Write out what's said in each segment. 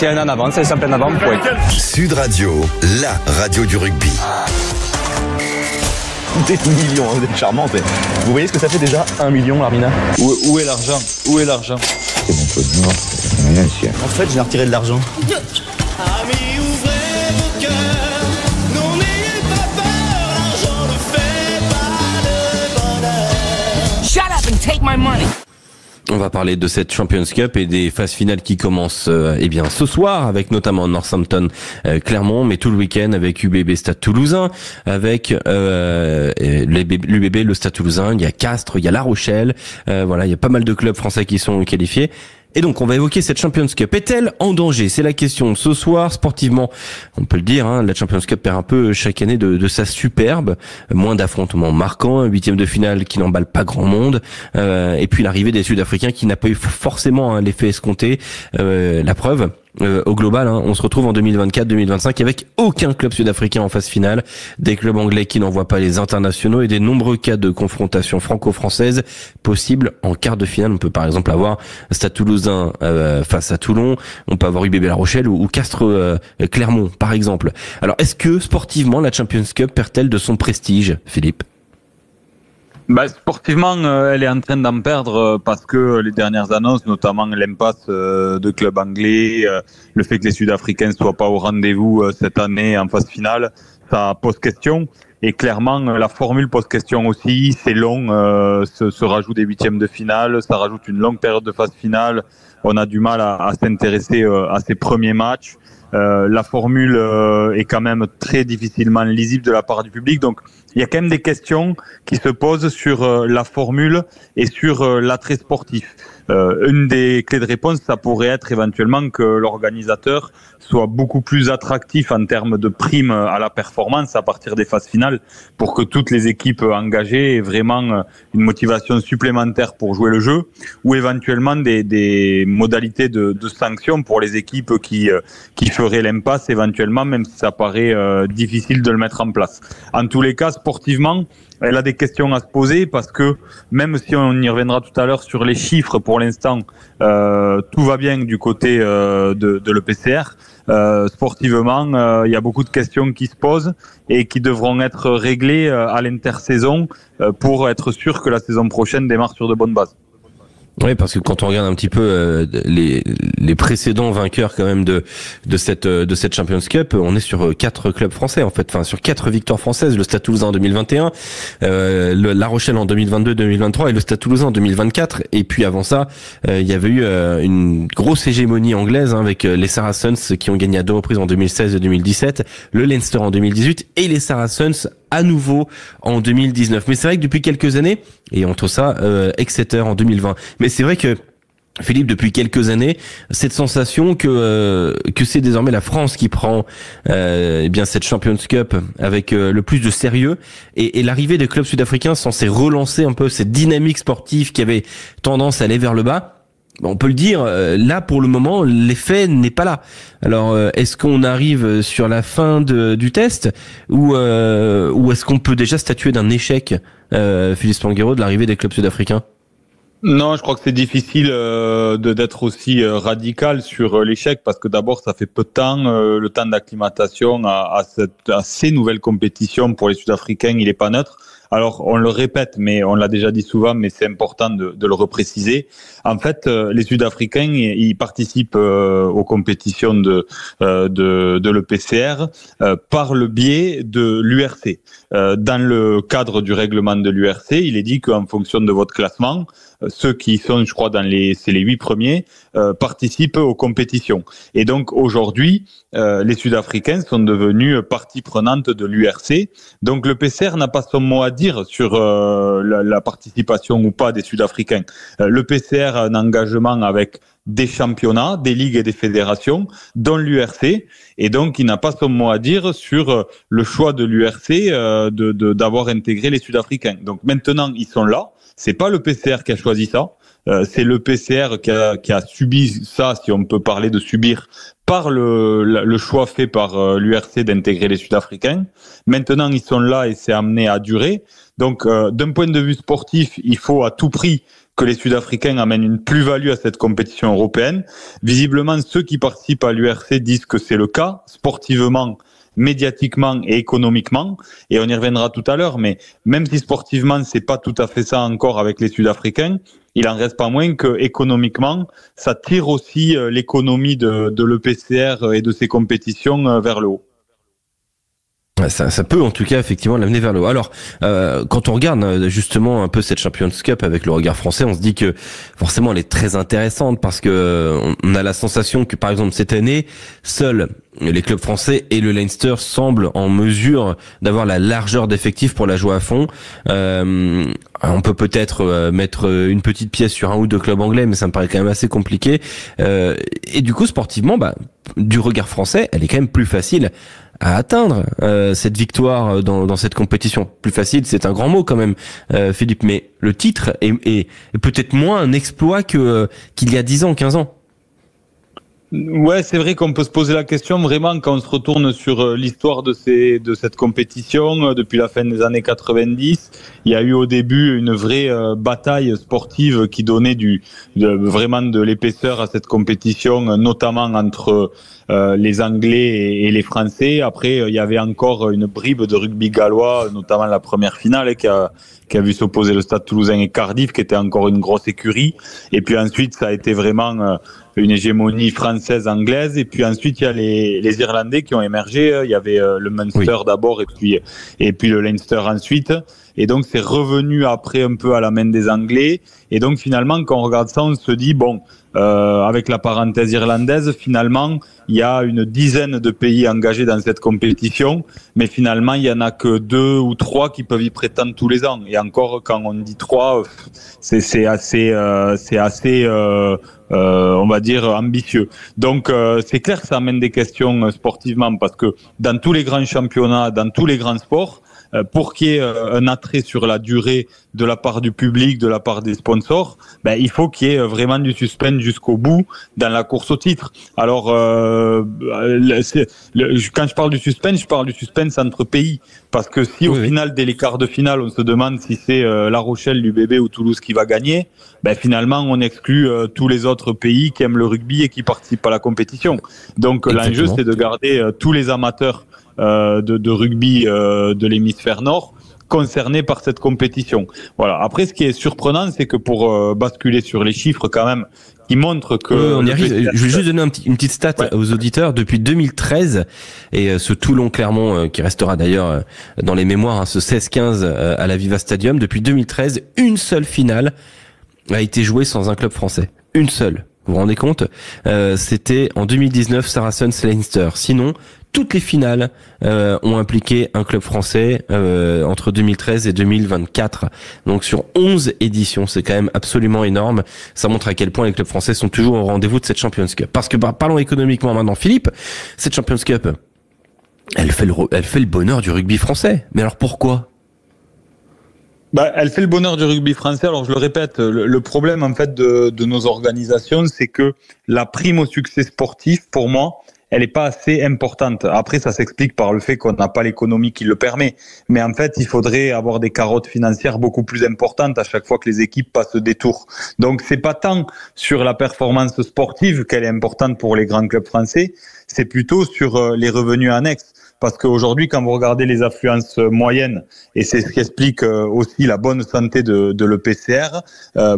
s'il y a un en avant, c'est ça plein avant, point. Sud Radio, la radio du rugby. Des millions, vous êtes charmante. Vous voyez ce que ça fait déjà 1 million, Larmina? Où est l'argent? Où est l'argent? C'est mon peu de mort, c'est rien, chien. En fait, j'ai retiré de l'argent. Amis, ouvrez vos cœurs, non n'ayez pas peur, l'argent ne fait pas le bonheur. Shut up and take my money. On va parler de cette Champions Cup et des phases finales qui commencent ce soir avec notamment Northampton Clermont, mais tout le week-end avec UBB Stade Toulousain, avec l'UBB le Stade Toulousain, il y a Castres, il y a La Rochelle, il y a pas mal de clubs français qui sont qualifiés. Et donc, on va évoquer cette Champions Cup. Est-elle en danger? C'est la question. Ce soir, sportivement, on peut le dire, la Champions Cup perd un peu chaque année de sa superbe. Moins d'affrontements marquants, un huitième de finale qui n'emballe pas grand monde. Et puis l'arrivée des Sud-Africains qui n'a pas eu forcément l'effet escompté. La preuve. Au global, on se retrouve en 2024-2025 avec aucun club sud-africain en phase finale, des clubs anglais qui n'envoient pas les internationaux et des nombreux cas de confrontation franco-française possibles en quart de finale. On peut par exemple avoir Stade Toulousain face à Toulon, on peut avoir UBB La Rochelle ou Castres Clermont par exemple. Alors est-ce que sportivement la Champions Cup perd-elle de son prestige, Philippe? Sportivement, elle est en train d'en perdre parce que les dernières annonces, notamment l'impasse de clubs anglais, le fait que les Sud-Africains ne soient pas au rendez-vous cette année en phase finale, ça pose question. Et clairement, la formule pose question aussi. C'est long, ce rajout des huitièmes de finale, ça rajoute une longue période de phase finale. On a du mal à s'intéresser à ces premiers matchs. La formule est quand même très difficilement lisible de la part du public. Donc, il y a quand même des questions qui se posent sur la formule et sur l'attrait sportif. Une des clés de réponse, ça pourrait être éventuellement que l'organisateur soit beaucoup plus attractif en termes de primes à la performance à partir des phases finales pour que toutes les équipes engagées aient vraiment une motivation supplémentaire pour jouer le jeu, ou éventuellement des modalités de sanctions pour les équipes qui feraient l'impasse éventuellement, même si ça paraît difficile de le mettre en place. En tous les cas, sportivement, elle a des questions à se poser parce que même si on y reviendra tout à l'heure sur les chiffres, pour l'instant, tout va bien du côté de l'EPCR. Sportivement, il y a beaucoup de questions qui se posent et qui devront être réglées à l'intersaison pour être sûr que la saison prochaine démarre sur de bonnes bases. Oui, parce que quand on regarde un petit peu les précédents vainqueurs quand même de cette Champions Cup, on est sur 4 clubs français en fait, enfin sur 4 victoires françaises, le Stade Toulousain en 2021, La Rochelle en 2022-2023 et le Stade Toulousain en 2024. Et puis avant ça, il y avait eu une grosse hégémonie anglaise avec les Saracens qui ont gagné à 2 reprises en 2016 et 2017, le Leinster en 2018 et les Saracens à nouveau en 2019. Mais c'est vrai que depuis quelques années, et entre ça, Exeter en 2020. Mais c'est vrai que Philippe, depuis quelques années, cette sensation que c'est désormais la France qui prend cette Champions Cup avec le plus de sérieux et l'arrivée des clubs sud-africains censés relancer un peu cette dynamique sportive qui avait tendance à aller vers le bas. On peut le dire, là pour le moment, l'effet n'est pas là. Alors, est-ce qu'on arrive sur la fin du test ou est-ce qu'on peut déjà statuer d'un échec, Philippe Spanghero, de l'arrivée des clubs sud-africains? Non, je crois que c'est difficile d'être aussi radical sur l'échec parce que d'abord, ça fait peu de temps, le temps d'acclimatation à ces nouvelles compétitions pour les Sud-Africains, il n'est pas neutre. Alors, on le répète, mais on l'a déjà dit souvent, mais c'est important de le repréciser. En fait, les Sud-Africains, ils participent aux compétitions de l'EPCR par le biais de l'URC. Dans le cadre du règlement de l'URC, il est dit qu'en fonction de votre classement, ceux qui sont, je crois, c'est les 8 premiers, participent aux compétitions. Et donc, aujourd'hui, les Sud-Africains sont devenus partie prenante de l'URC. Donc, le PCR n'a pas son mot à dire sur la participation ou pas des Sud-Africains. Le PCR a un engagement avec des championnats, des ligues et des fédérations, dont l'URC, et donc il n'a pas son mot à dire sur le choix de l'URC d'avoir intégré les Sud-Africains. Donc maintenant, ils sont là. C'est pas le PCR qui a choisi ça. C'est le PCR qui a subi ça, si on peut parler de subir, par le choix fait par l'URC d'intégrer les Sud-Africains. Maintenant, ils sont là et c'est amené à durer. Donc, d'un point de vue sportif, il faut à tout prix que les Sud-Africains amènent une plus-value à cette compétition européenne. Visiblement, ceux qui participent à l'URC disent que c'est le cas, sportivement, médiatiquement et économiquement, et on y reviendra tout à l'heure, mais même si sportivement c'est pas tout à fait ça encore avec les Sud-Africains, il en reste pas moins que économiquement, ça tire aussi l'économie de l'EPCR et de ses compétitions vers le haut. Ça peut en tout cas effectivement l'amener vers le haut. Alors quand on regarde justement un peu cette Champions Cup avec le regard français, on se dit que forcément elle est très intéressante parce que on a la sensation que par exemple cette année, seuls les clubs français et le Leinster semblent en mesure d'avoir la largeur d'effectifs pour la jouer à fond. On peut peut-être mettre une petite pièce sur un ou deux clubs anglais, mais ça me paraît quand même assez compliqué. Et du coup sportivement, du regard français, elle est quand même plus facile à atteindre cette victoire dans cette compétition. Plus facile, c'est un grand mot quand même, Philippe, mais le titre est peut-être moins un exploit qu'il y a 10 ans, 15 ans. Ouais, c'est vrai qu'on peut se poser la question vraiment quand on se retourne sur l'histoire de cette compétition depuis la fin des années 90. Il y a eu au début une vraie bataille sportive qui donnait vraiment de l'épaisseur à cette compétition, notamment entre les Anglais et les Français. Après, il y avait encore une bribe de rugby gallois, notamment la première finale qui a vu s'opposer le Stade Toulousain et Cardiff, qui était encore une grosse écurie. Et puis ensuite, ça a été vraiment une hégémonie française-anglaise. Et puis ensuite, il y a les Irlandais qui ont émergé. Il y avait le Munster d'abord et puis le Leinster ensuite. Et donc, c'est revenu après un peu à la main des Anglais. Et donc, finalement, quand on regarde ça, on se dit, avec la parenthèse irlandaise, finalement, il y a une dizaine de pays engagés dans cette compétition, mais finalement, il y en a que 2 ou 3 qui peuvent y prétendre tous les ans. Et encore, quand on dit 3, c'est assez, on va dire, ambitieux. Donc, c'est clair que ça amène des questions sportivement, parce que dans tous les grands championnats, dans tous les grands sports, pour qu'il y ait un attrait sur la durée de la part du public, de la part des sponsors, il faut qu'il y ait vraiment du suspense jusqu'au bout dans la course au titre. Alors, quand je parle du suspense, je parle du suspense entre pays. Parce que si au final, dès les quarts de finale, on se demande si c'est La Rochelle, l'UBB ou Toulouse qui va gagner, finalement, on exclut tous les autres pays qui aiment le rugby et qui participent à la compétition. Donc, l'enjeu, c'est de garder tous les amateurs de rugby de l'hémisphère nord concernés par cette compétition. Voilà. Après, ce qui est surprenant, c'est que pour basculer sur les chiffres quand même, qui montrent que... on y arrive. Je vais juste donner une petite stat aux auditeurs. Depuis 2013, et ce Toulon-Clermont, qui restera d'ailleurs dans les mémoires, ce 16-15 à la Viva Stadium, depuis 2013, une seule finale a été jouée sans un club français. Une seule. Vous vous rendez compte? C'était en 2019, Saracens-Leinster. Sinon, toutes les finales ont impliqué un club français entre 2013 et 2024. Donc sur 11 éditions, c'est quand même absolument énorme. Ça montre à quel point les clubs français sont toujours au rendez-vous de cette Champions Cup. Parce que parlons économiquement maintenant, Philippe, cette Champions Cup, elle fait le bonheur du rugby français. Mais alors pourquoi ? Elle fait le bonheur du rugby français. Alors, je le répète, le problème, en fait, de nos organisations, c'est que la prime au succès sportif, pour moi, elle n'est pas assez importante. Après, ça s'explique par le fait qu'on n'a pas l'économie qui le permet. Mais en fait, il faudrait avoir des carottes financières beaucoup plus importantes à chaque fois que les équipes passent des tours. Donc, c'est pas tant sur la performance sportive qu'elle est importante pour les grands clubs français, c'est plutôt sur les revenus annexes. Parce qu'aujourd'hui, quand vous regardez les affluences moyennes, et c'est ce qui explique aussi la bonne santé de l'EPCR,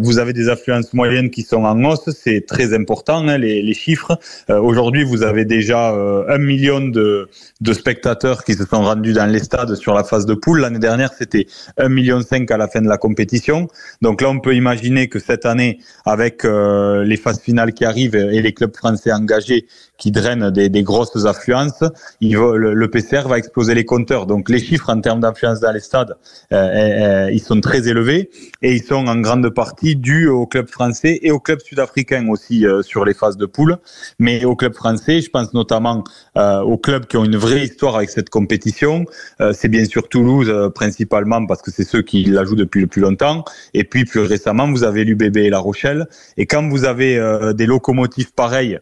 vous avez des affluences moyennes qui sont en hausse, c'est très important, les chiffres. Aujourd'hui, vous avez déjà 1 million de spectateurs qui se sont rendus dans les stades sur la phase de poule. L'année dernière, c'était 1,5 million à la fin de la compétition. Donc là, on peut imaginer que cette année, avec les phases finales qui arrivent et les clubs français engagés qui drainent des grosses affluences, le PCR va exploser les compteurs. Donc les chiffres en termes d'affluence dans les stades, ils sont très élevés et ils sont en grande partie dus aux clubs français et aux clubs sud-africains aussi sur les phases de poule. Mais aux clubs français, je pense notamment aux clubs qui ont une vraie histoire avec cette compétition. C'est bien sûr Toulouse principalement parce que c'est ceux qui la jouent depuis le plus longtemps. Et puis plus récemment, vous avez l'UBB et La Rochelle. Et quand vous avez des locomotives pareilles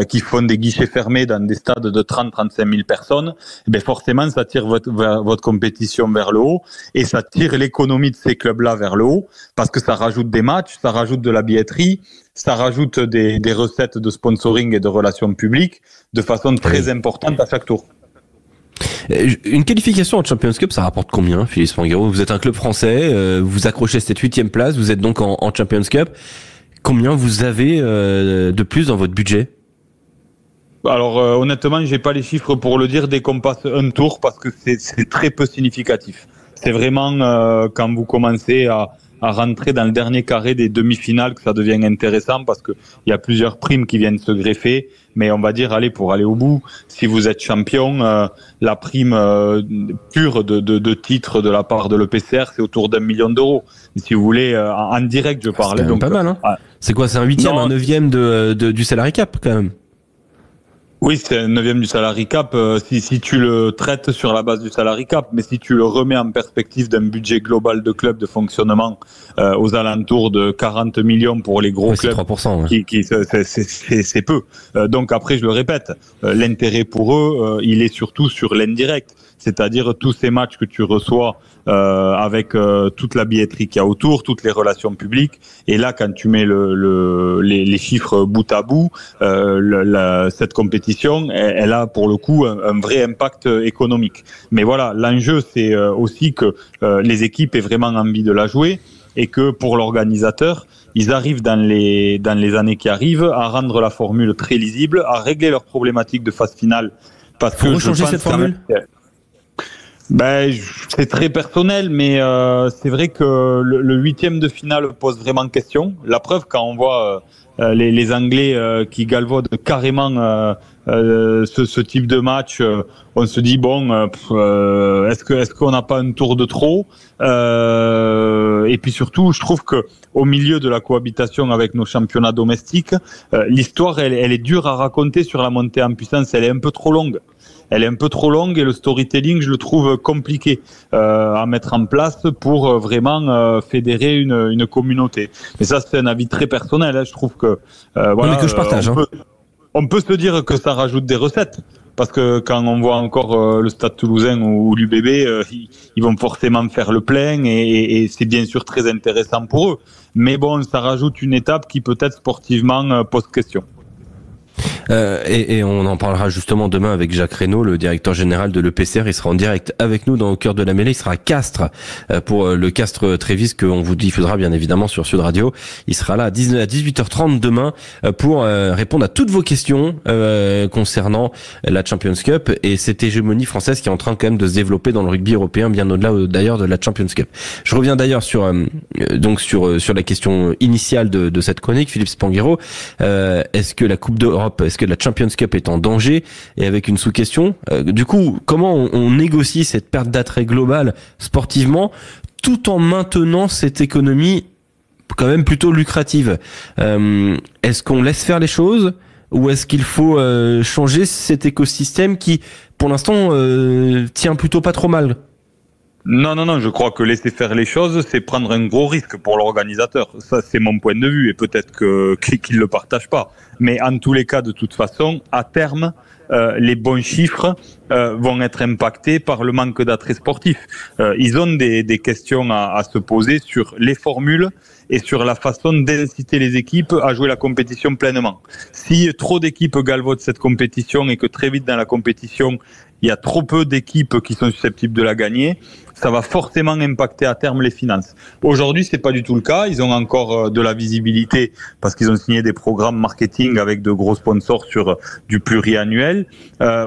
qui font des guichets fermés dans des stades de 30-35 000 personnes, forcément, ça tire votre compétition vers le haut et ça tire l'économie de ces clubs-là vers le haut parce que ça rajoute des matchs, ça rajoute de la billetterie, ça rajoute des recettes de sponsoring et de relations publiques de façon très importante à chaque tour. Une qualification en Champions Cup, ça rapporte combien, Philippe Spanghero? Vous êtes un club français, vous accrochez cette 8e place, vous êtes donc en Champions Cup. Combien vous avez de plus dans votre budget? Alors honnêtement, j'ai pas les chiffres pour le dire dès qu'on passe un tour parce que c'est très peu significatif. C'est vraiment quand vous commencez à rentrer dans le dernier carré des demi-finales que ça devient intéressant parce que il y a plusieurs primes qui viennent se greffer. Mais on va dire, allez, pour aller au bout, si vous êtes champion, la prime pure de titre de la part de l'EPCR, c'est autour d'1 million d'euros. Si vous voulez, en direct, je parlais. C'est donc pas mal, hein. C'est quoi, c'est un 8e, un 9e du salary cap, quand même? Oui, c'est un 9e du salary cap si tu le traites sur la base du salary cap, mais si tu le remets en perspective d'un budget global de club de fonctionnement aux alentours de 40 millions pour les gros clubs, 3%, c'est peu. Donc après, je le répète, l'intérêt pour eux, il est surtout sur l'indirect, c'est-à-dire tous ces matchs que tu reçois avec toute la billetterie qu'il y a autour, toutes les relations publiques. Et là, quand tu mets les chiffres bout à bout, cette compétition, elle a pour le coup un vrai impact économique. Mais voilà, l'enjeu, c'est aussi que les équipes aient vraiment envie de la jouer et que pour l'organisateur, ils arrivent dans les années qui arrivent à rendre la formule très lisible, à régler leurs problématiques de phase finale. Parce que changer cette formule. C'est très personnel, mais c'est vrai que le 8e de finale pose vraiment question. La preuve, quand on voit les Anglais qui galvaudent carrément ce type de match, on se dit est-ce qu'on n'a pas un tour de trop? Et puis surtout, je trouve que au milieu de la cohabitation avec nos championnats domestiques, l'histoire elle est dure à raconter sur la montée en puissance. Elle est un peu trop longue. Elle est un peu trop longue et le storytelling, je le trouve compliqué à mettre en place pour vraiment fédérer une communauté. Mais ça, c'est un avis très personnel. Je trouve que mais que je partage. On peut se dire que ça rajoute des recettes. Parce que quand on voit encore le Stade Toulousain ou l'UBB, ils vont forcément faire le plein et c'est bien sûr très intéressant pour eux. Mais bon, ça rajoute une étape qui peut-être sportivement pose question. Et on en parlera justement demain avec Jacques Reynaud, le directeur général de l'EPCR. Il sera en direct avec nous dans Au cœur de la mêlée. Il sera à Castres pour le Castres Trévise qu'on vous diffusera bien évidemment sur Sud Radio. Il sera là à 18h30 demain pour répondre à toutes vos questions concernant la Champions Cup et cette hégémonie française qui est en train quand même de se développer dans le rugby européen, bien au-delà d'ailleurs de la Champions Cup. Je reviens d'ailleurs sur la question initiale de cette chronique, Philippe Spanghero. Est-ce que la Coupe d'Europe, est-ce que la Champions Cup est en danger? Et avec une sous-question, du coup, comment on négocie cette perte d'attrait globale sportivement tout en maintenant cette économie quand même plutôt lucrative? Est-ce qu'on laisse faire les choses ou est-ce qu'il faut changer cet écosystème qui, pour l'instant, tient plutôt pas trop mal? Non, je crois que laisser faire les choses, c'est prendre un gros risque pour l'organisateur. Ça, c'est mon point de vue et peut-être qu'il le partage pas. Mais en tous les cas, de toute façon, à terme, les bons chiffres vont être impactés par le manque d'attrait sportif. Ils ont des questions à se poser sur les formules et sur la façon d'inciter les équipes à jouer la compétition pleinement. Si trop d'équipes galvaudent cette compétition et que très vite dans la compétition, il y a trop peu d'équipes qui sont susceptibles de la gagner, ça va forcément impacter à terme les finances. Aujourd'hui, c'est pas du tout le cas. Ils ont encore de la visibilité parce qu'ils ont signé des programmes marketing avec de gros sponsors sur du pluriannuel.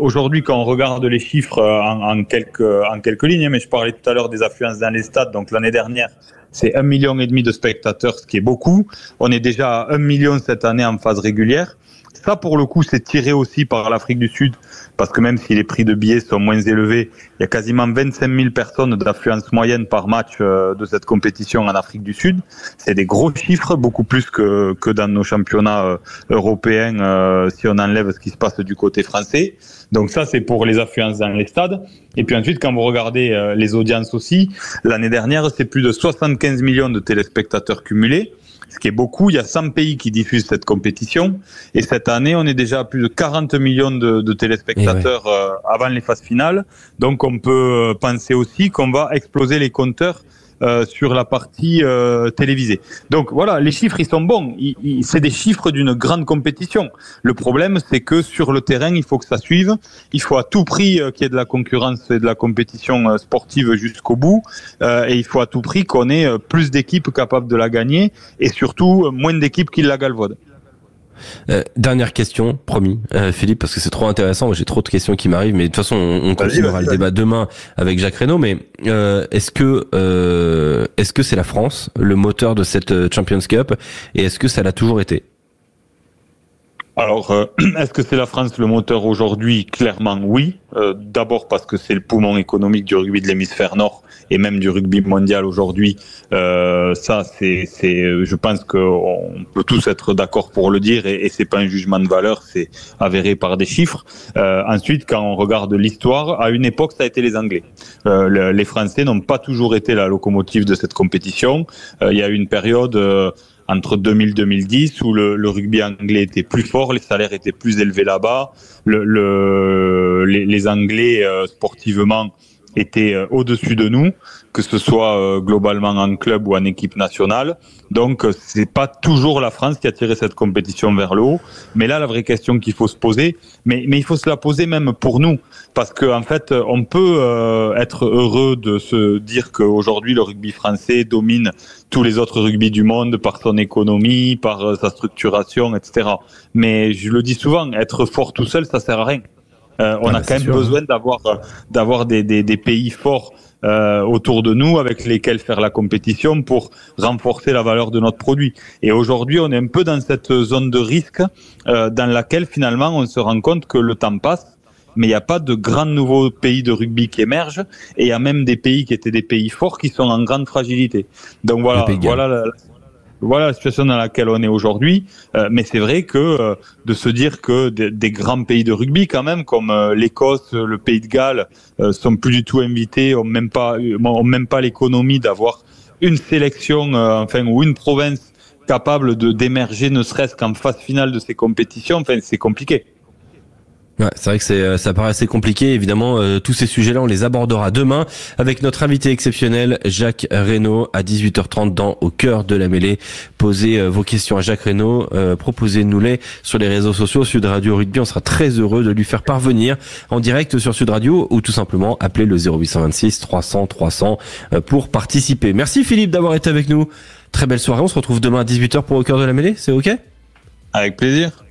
Aujourd'hui, quand on regarde les chiffres en quelques lignes, mais je parlais tout à l'heure des affluences dans les stades. Donc l'année dernière, c'est 1,5 million de spectateurs, ce qui est beaucoup. On est déjà à 1 million cette année en phase régulière. Ça, pour le coup, c'est tiré aussi par l'Afrique du Sud, parce que même si les prix de billets sont moins élevés, il y a quasiment 25 000 personnes d'affluence moyenne par match de cette compétition en Afrique du Sud. C'est des gros chiffres, beaucoup plus que dans nos championnats européens, si on enlève ce qui se passe du côté français. Donc ça, c'est pour les affluences dans les stades. Et puis ensuite, quand vous regardez les audiences aussi, l'année dernière, c'est plus de 75 millions de téléspectateurs cumulés. ce qui est beaucoup. Il y a 100 pays qui diffusent cette compétition. Et cette année, on est déjà à plus de 40 millions de téléspectateurs avant les phases finales. Donc, on peut penser aussi qu'on va exploser les compteurs sur la partie télévisée. Donc voilà, les chiffres ils sont bons, c'est des chiffres d'une grande compétition. Le problème c'est que sur le terrain il faut que ça suive, il faut à tout prix qu'il y ait de la concurrence et de la compétition sportive jusqu'au bout, et il faut à tout prix qu'on ait plus d'équipes capables de la gagner et surtout moins d'équipes qui la galvaudent. Dernière question, promis, Philippe, parce que c'est trop intéressant. J'ai trop de questions qui m'arrivent, mais de toute façon, on continuera le débat demain avec Jacques Reynaud. Mais est-ce que c'est la France le moteur de cette Champions Cup, et est-ce que ça l'a toujours été? Alors, est-ce que c'est la France le moteur aujourd'hui? Clairement, oui. D'abord parce que c'est le poumon économique du rugby de l'hémisphère nord et même du rugby mondial aujourd'hui. Ça, je pense qu'on peut tous être d'accord pour le dire et c'est pas un jugement de valeur, c'est avéré par des chiffres. Ensuite, quand on regarde l'histoire, à une époque, ça a été les Anglais. Les Français n'ont pas toujours été la locomotive de cette compétition. Il y a eu une période entre 2000 et 2010 où le rugby anglais était plus fort, les salaires étaient plus élevés là-bas, les Anglais sportivement étaient au-dessus de nous, que ce soit globalement en club ou en équipe nationale. Donc c'est pas toujours la France qui a tiré cette compétition vers le haut. Mais là, la vraie question qu'il faut se poser, mais il faut se la poser même pour nous, parce que en fait, on peut être heureux de se dire qu'aujourd'hui le rugby français domine tous les autres rugby du monde par son économie, par sa structuration, etc. Mais je le dis souvent, être fort tout seul, ça sert à rien. On a quand même besoin d'avoir des pays forts autour de nous avec lesquels faire la compétition pour renforcer la valeur de notre produit. Et aujourd'hui, on est un peu dans cette zone de risque dans laquelle finalement on se rend compte que le temps passe, mais il n'y a pas de grands nouveaux pays de rugby qui émergent, et il y a même des pays qui étaient des pays forts qui sont en grande fragilité. Donc voilà la situation dans laquelle on est aujourd'hui. Mais c'est vrai que de se dire que des grands pays de rugby, quand même, comme l'Écosse, le Pays de Galles, sont plus du tout invités, ont même pas l'économie d'avoir une sélection, ou une province capable d'émerger, ne serait-ce qu'en phase finale de ces compétitions. Enfin, c'est compliqué. Ouais, c'est vrai que ça paraît assez compliqué. Évidemment, tous ces sujets-là, on les abordera demain avec notre invité exceptionnel, Jacques Reynaud, à 18h30 dans Au cœur de la mêlée. Posez vos questions à Jacques Reynaud, proposez-nous-les sur les réseaux sociaux Sud Radio Rugby. On sera très heureux de lui faire parvenir en direct sur Sud Radio, ou tout simplement appeler le 0826 300 300 pour participer. Merci Philippe d'avoir été avec nous. Très belle soirée. On se retrouve demain à 18h pour Au cœur de la mêlée. C'est OK? Avec plaisir.